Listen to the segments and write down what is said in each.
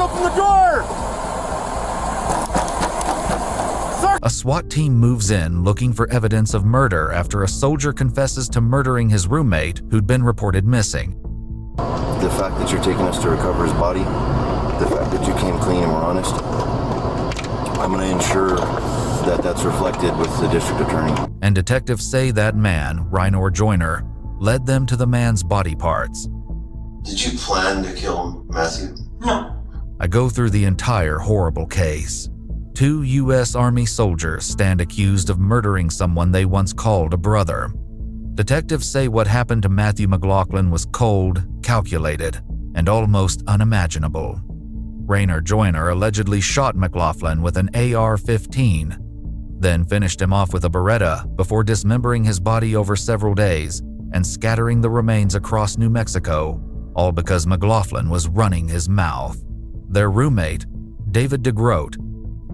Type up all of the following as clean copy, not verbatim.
open the door! A SWAT team moves in looking for evidence of murder after a soldier confesses to murdering his roommate who'd been reported missing. The fact that you're taking us to recover his body, the fact that you came clean and were honest, I'm going to ensure that that's reflected with the district attorney. And detectives say that man, Rainor Joiner, led them to the man's body parts. Did you plan to kill Matthew? No. I go through the entire horrible case. 2 U.S. Army soldiers stand accused of murdering someone they once called a brother. Detectives say what happened to Matthew McLaughlin was cold, calculated, and almost unimaginable. Rainor Joiner allegedly shot McLaughlin with an AR-15, then finished him off with a Beretta before dismembering his body over several days and scattering the remains across New Mexico, all because McLaughlin was running his mouth. Their roommate, David DeGroat,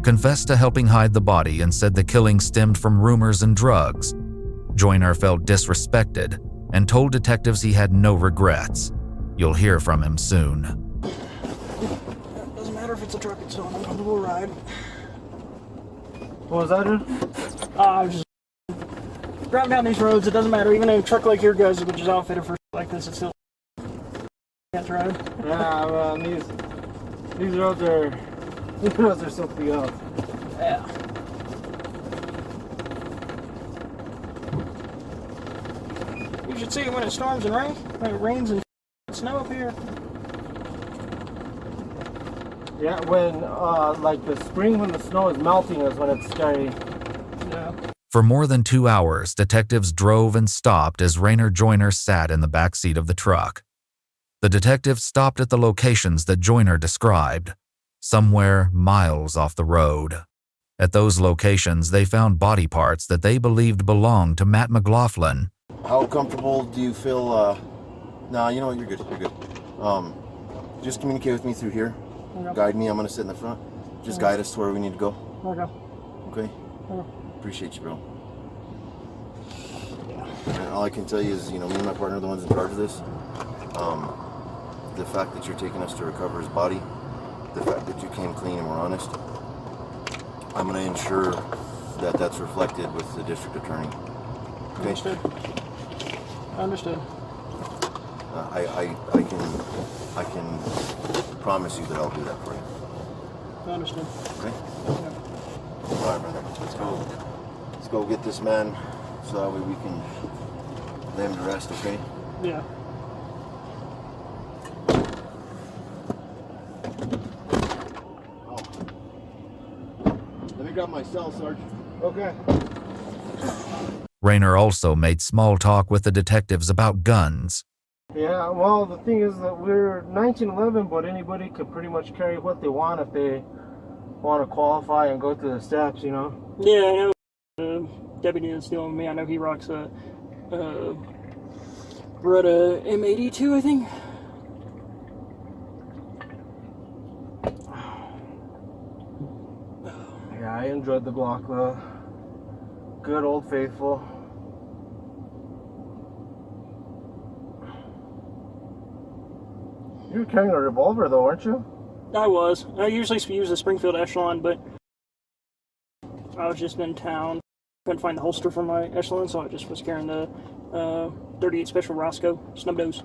confessed to helping hide the body and said the killing stemmed from rumors and drugs. Joiner felt disrespected and told detectives he had no regrets. You'll hear from him soon. Doesn't matter if it's a truck, it's still an uncomfortable ride. What was that, dude? Just driving down these roads, it doesn't matter. Even a truck like your guys, which is outfitted for like this, it's still can't drive. Yeah, man, these roads are something else. Yeah. You should see it when it storms and rains. When it rains and snow up here. Yeah, when like the spring when the snow is melting is when it's scary. Yeah. For more than 2 hours, detectives drove and stopped as Rainor Joiner sat in the back seat of the truck. The detectives stopped at the locations that Joiner described, somewhere miles off the road. At those locations, they found body parts that they believed belonged to Matt McLaughlin. How comfortable do you feel? Nah, you know what? You're good. You're good. Just communicate with me through here. Okay. Guide me. I'm gonna sit in the front. Just guide us to where we need to go. Okay. Okay. Okay. Appreciate you, bro. And all I can tell you is, me and my partner are the ones in charge of this. The fact that you're taking us to recover his body, the fact that you came clean and were honest, I'm going to ensure that that's reflected with the district attorney. Okay? Understood. Understood. I can promise you that I'll do that for you. Understood. Okay? Okay. All right, brother. Let's go get this man so that way we can lay him to rest, okay? Yeah. Let me grab my cell, Sarge. Okay. Rainor also made small talk with the detectives about guns. Yeah, well, the thing is that we're 1911, but anybody could pretty much carry what they want if they want to qualify and go through the steps, Yeah, I know. Deputy is dealing with me. I know he rocks a Beretta M82, I think. Yeah, I enjoyed the block though. Good old faithful. You were carrying a revolver though, weren't you? I was. I usually use the Springfield Echelon, but I was just in town. Couldn't find the holster for my Echelon, so I just was carrying the 38 Special Roscoe snub nose.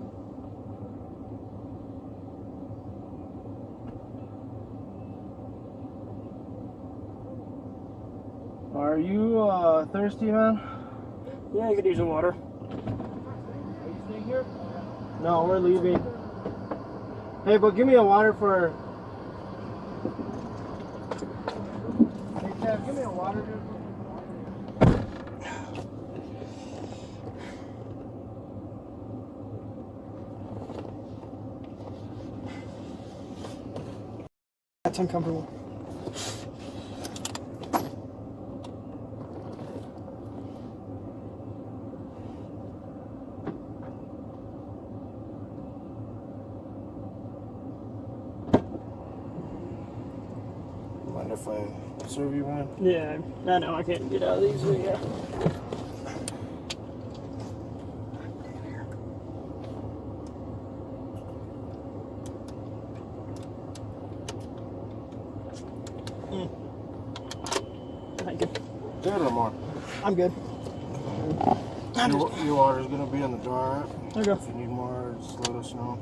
Are you thirsty, man? Yeah, I could use the water. Are you staying here? No, we're leaving. Hey, but give me a water for... Hey, Chad, give me a water, dude. That's uncomfortable. Mind if I serve you one? Yeah, I know I can't get out of these, but yeah. Good or more? I'm good. Your water's gonna be in the jar. Okay. If you need more, just let us know.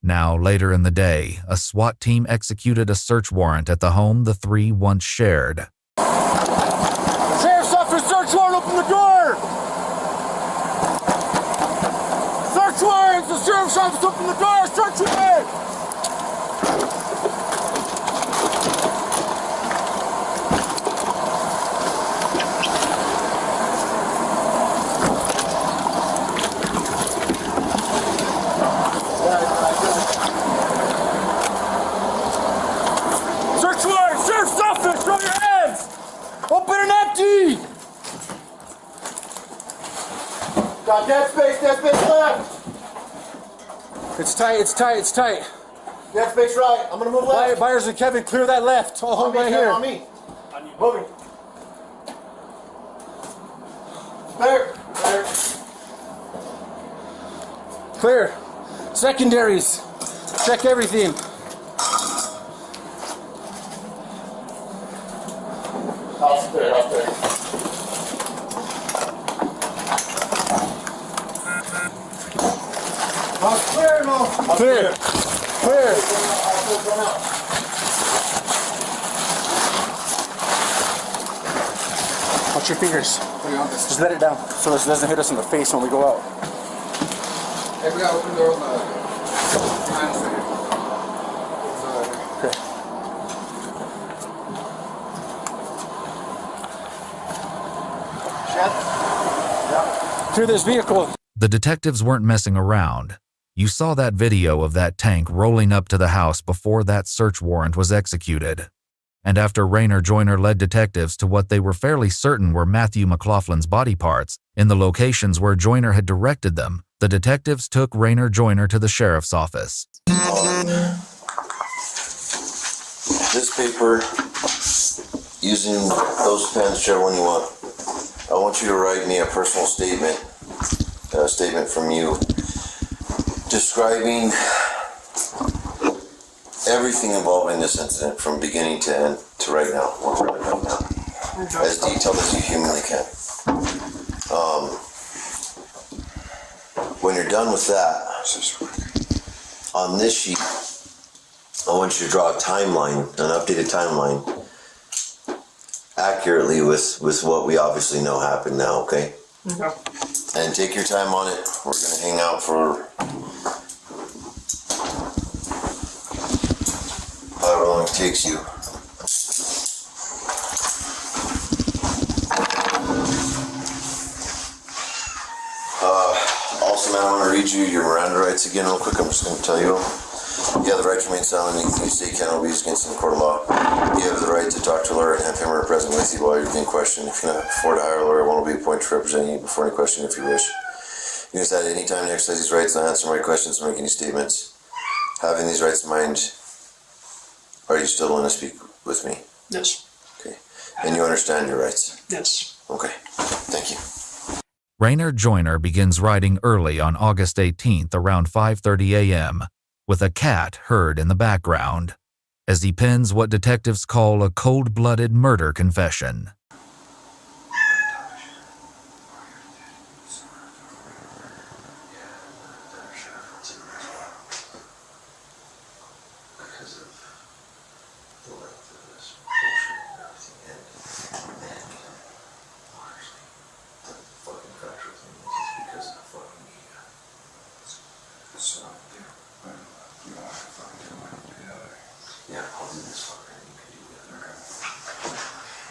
Now, later in the day, a SWAT team executed a search warrant at the home the three once shared. Sheriff's office, search warrant, open the door! Search warrant! The sheriff's office, open the door! Search warrant! Search warrant! Sheriff's office! Throw your hands! Open and empty! Got dead space left! It's tight, it's tight, it's tight. Dead space right, I'm gonna move left. Byers and Kevin, clear that left. I'll hold right here. On me. Moving. Clear. Clear. Secondaries. Check everything. House clear. Clear, no. Clear. Watch your fingers. Just let it down so it doesn't hit us in the face when we go out. Hey, we gotta open the door on the Okay. Clear this vehicle. The detectives weren't messing around. You saw that video of that tank rolling up to the house before that search warrant was executed. And after Rainor Joiner led detectives to what they were fairly certain were Matthew McLaughlin's body parts, in the locations where Joiner had directed them, the detectives took Rainor Joiner to the sheriff's office. This paper, using those pens, whichever one you want, I want you to write me a personal statement, a statement from you, describing everything involved in this incident from beginning to end to right now, as detailed as you humanly can. When you're done with that, on this sheet, I want you to draw a timeline, an updated timeline, accurately with what we obviously know happened now, okay? Okay. And take your time on it. We're gonna hang out for however long it takes you. Also, man, I want to read you your Miranda rights again real quick. I'm just going to tell you. You have the right to remain silent. You say you cannot be used against in court of law. You have the right to talk to a lawyer and have him or her present with you while you're being questioned. If you cannot afford to hire a lawyer, one will be appointed to represent you before any question if you wish. You can decide at any time to exercise these rights, not answer my questions, or make any statements. Having these rights in mind, are you still willing to speak with me? Yes. Okay. And you understand your rights? Yes. Okay. Thank you. Rainor Joiner begins riding early on August 18th around 5:30 a.m., with a cat heard in the background, as he pens what detectives call a cold-blooded murder confession.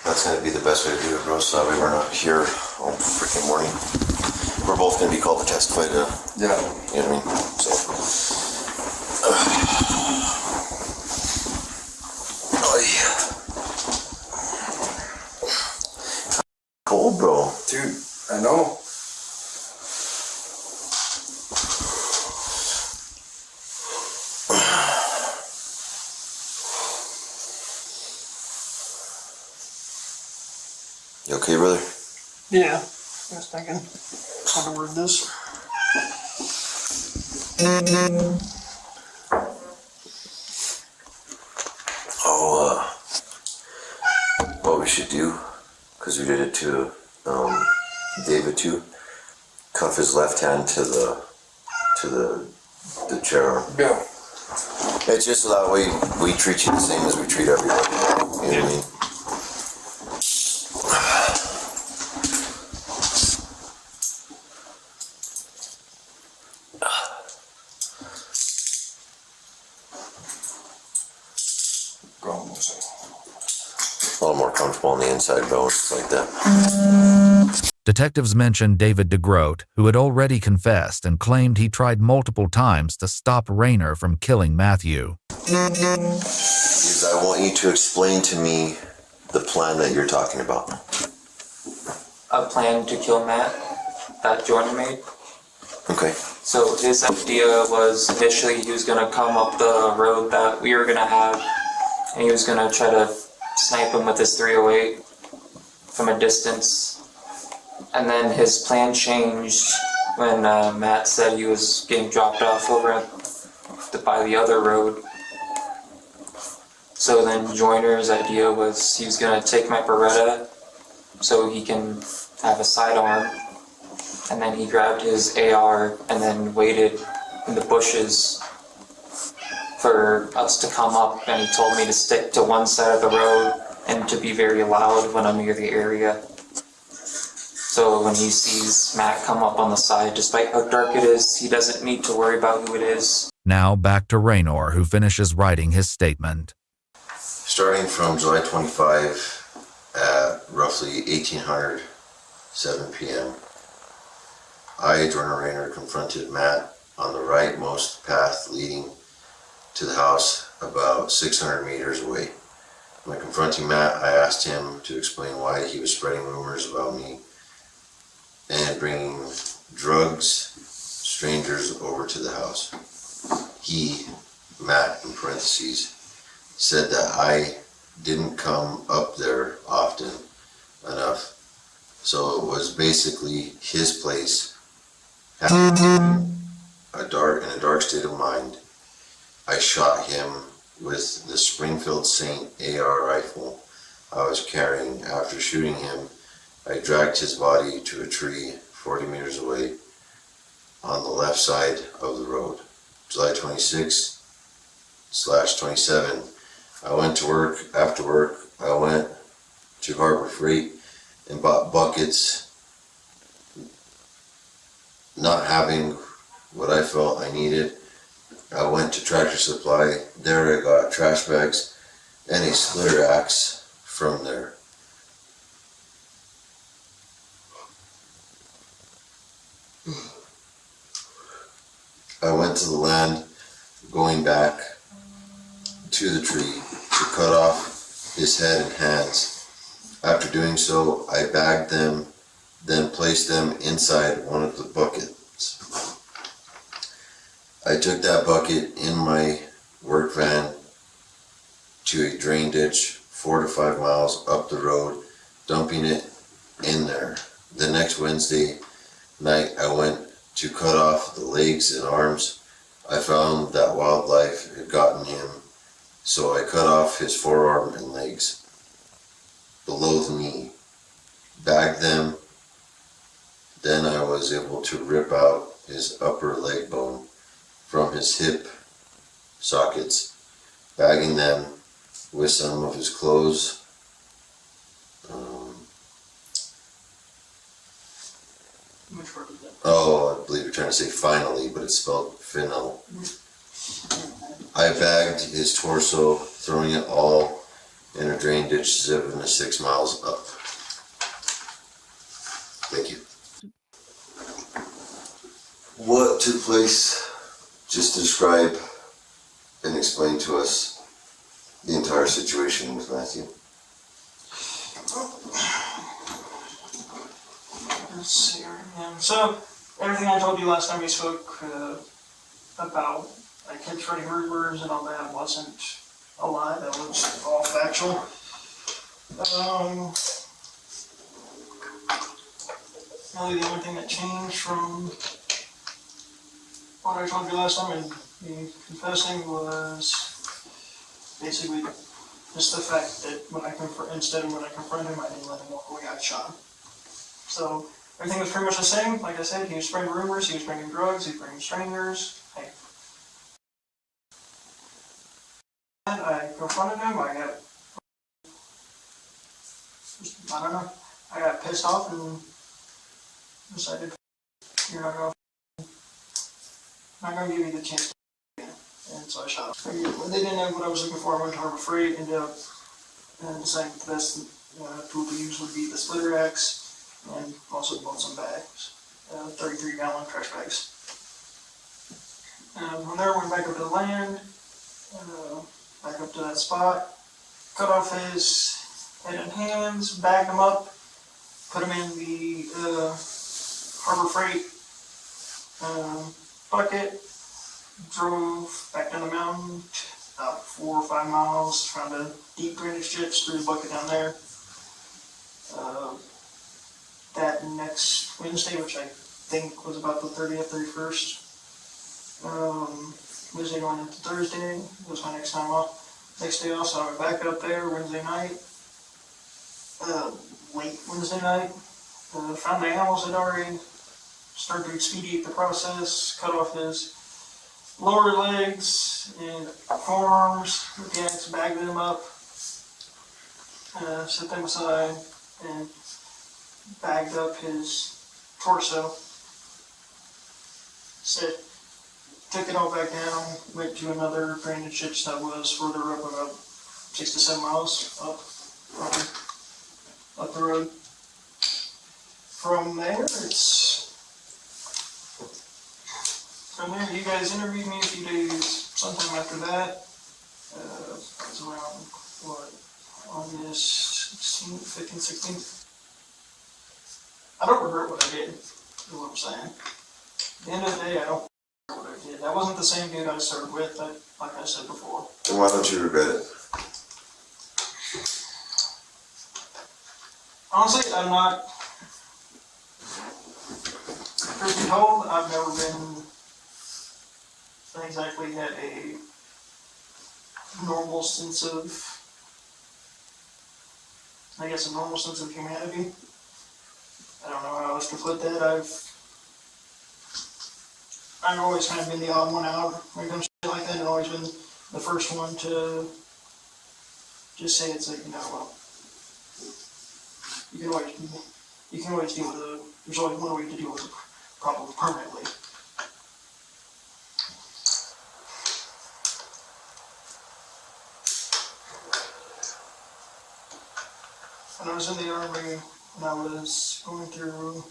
That's going to be the best way to do it, bro. So that way we're not here all freaking morning. We're both going to be called to testify to, Yeah. you know what I mean? So. Cold, bro. Dude, I know. You okay, brother? Yeah. I was thinking how to word this. because we did it to David too. Cuff his left hand to the chair arm. Yeah. It's just so that way we treat you the same as we treat everybody. You know what I mean? A little more comfortable on the inside bones like that. Detectives mentioned David DeGroat, who had already confessed and claimed he tried multiple times to stop Rainor from killing Matthew. Is I want you to explain to me the plan that you're talking about. A plan to kill Matt that Joiner made. Okay. So his idea was initially he was going to come up the road that we were going to have, and he was going to try to snipe him with his 308 from a distance. And then his plan changed when Matt said he was getting dropped off over by the other road. So then Joiner's idea was he was going to take my Beretta so he can have a sidearm. And then he grabbed his AR and then waited in the bushes for us to come up, and he told me to stick to one side of the road and to be very loud when I'm near the area. So when he sees Matt come up on the side, despite how dark it is, he doesn't need to worry about who it is. Now back to Rainor, who finishes writing his statement. Starting from July 25 at roughly 1800, 7 p.m., I, Joiner Rainor, confronted Matt on the rightmost path leading to the house about 600 meters away. When confronting Matt, I asked him to explain why he was spreading rumors about me and bringing drugs, strangers over to the house. He, Matt in parentheses, said that I didn't come up there often enough, so it was basically his place. In a dark state of mind, I shot him with the Springfield Saint AR rifle I was carrying. After shooting him, I dragged his body to a tree 40 meters away on the left side of the road. July 26/27, I went to work. After work, I went to Harbor Freight and bought buckets. Not having what I felt I needed, I went to Tractor Supply. There I got trash bags and a splitter axe from there. I went to the land, going back to the tree to cut off his head and hands. After doing so, I bagged them, then placed them inside one of the buckets. I took that bucket in my work van to a drain ditch 4 to 5 miles up the road, dumping it in there. The next Wednesday night, I went to cut off the legs and arms. I found that wildlife had gotten him, so I cut off his forearm and legs below the knee, bagged them. Then I was able to rip out his upper leg bone from his hip sockets, bagging them with some of his clothes. Which word was that? Oh, I believe you're trying to say finally, but it's spelled final. I bagged his torso, throwing it all in a drain ditch 7 to 6 miles up. Thank you. What took place? Just describe and explain to us the entire situation with Matthew. Let's see. So, everything I told you last time we spoke about, like, him spreading rumors and all that wasn't a lie. That was all factual. Really the only thing that changed from what I told you last time and me confessing was basically Just the fact that when I confronted him, I didn't let him walk away, I shot him. So everything was pretty much the same. Like I said, he was spreading rumors, he was bringing drugs, he was bringing strangers. Hey. And I confronted him, I got pissed off and decided, you're not gonna give you the chance to again. And so I shot him. When they didn't have what I was looking for, I went to Harbor Freight, ended up deciding the best tool to use would be the splitter axe, and also bought some bags, 33-gallon trash bags. From there, went back up to the land, back up to that spot, cut off his head and hands, bagged him up, put him in the Harbor Freight bucket, drove back down the mountain, about 4 or 5 miles, found a deep drainage ditch, threw the bucket down there. That next Wednesday, which I think was about the 30th, 31st, Wednesday going into Thursday, was my next time off. Next day off, so I went back up there Wednesday night, late Wednesday night, found the animals that already started to expedite the process, cut off his lower legs and forearms with the axe, bagged them up, set them aside, and bagged up his torso. Took it all back down, went to another drainage ditch that was further up, about 6 to 7 miles up the road. From there, you guys interviewed me a few days, sometime after that. It was around, August 16th, 15th, 16th. I don't regret what I did, is what I'm saying. At the end of the day, I don't regret what I did. That wasn't the same dude I started with, like I said before. And why don't you regret it? Honestly, I'm not. Truth be told, I've never been exactly had a normal sense of, a normal sense of humanity. I don't know how else to put that. I've always kind of been the odd one out when it comes to shit like that, and always been the first one to just say it's like, well, you can always deal with there's always one way to deal with a problem permanently. When I was in the Army, when I was going through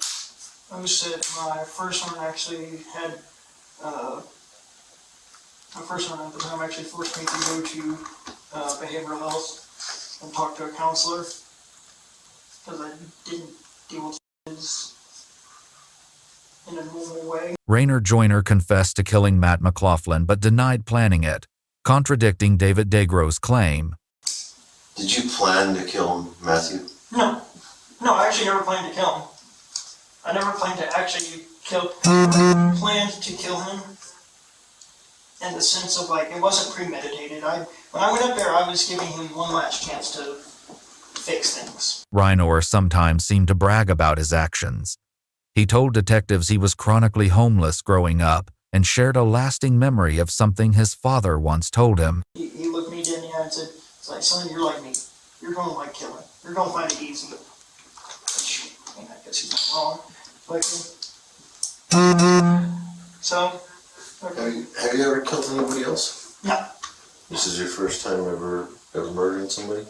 OSIT, my first one actually had, my first one at the time actually forced me to go to behavioral health and talk to a counselor, because I didn't deal with things in a normal way. Rainor Joiner confessed to killing Matt McLaughlin but denied planning it, contradicting David DeGroat's claim. Did you plan to kill Matthew? No, I actually never planned to kill him. I never planned to actually kill. I planned to kill him in the sense of it wasn't premeditated. When I went up there, I was giving him one last chance to fix things. Rainor sometimes seemed to brag about his actions. He told detectives he was chronically homeless growing up and shared a lasting memory of something his father once told him. He looked me dead in the eye and said, son, you're like me. You're going to like killing. You're going to find it easy. I guess he's not wrong. But, so, okay. Have you ever killed anybody else? No. This is your first time ever murdering somebody?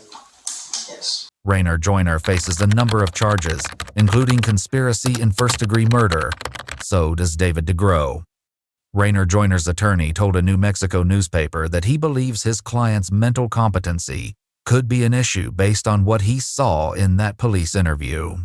Yes. Rainor Joiner faces a number of charges, including conspiracy and first-degree murder. So does David DeGroat. Rainor Joiner's attorney told a New Mexico newspaper that he believes his client's mental competency could be an issue based on what he saw in that police interview.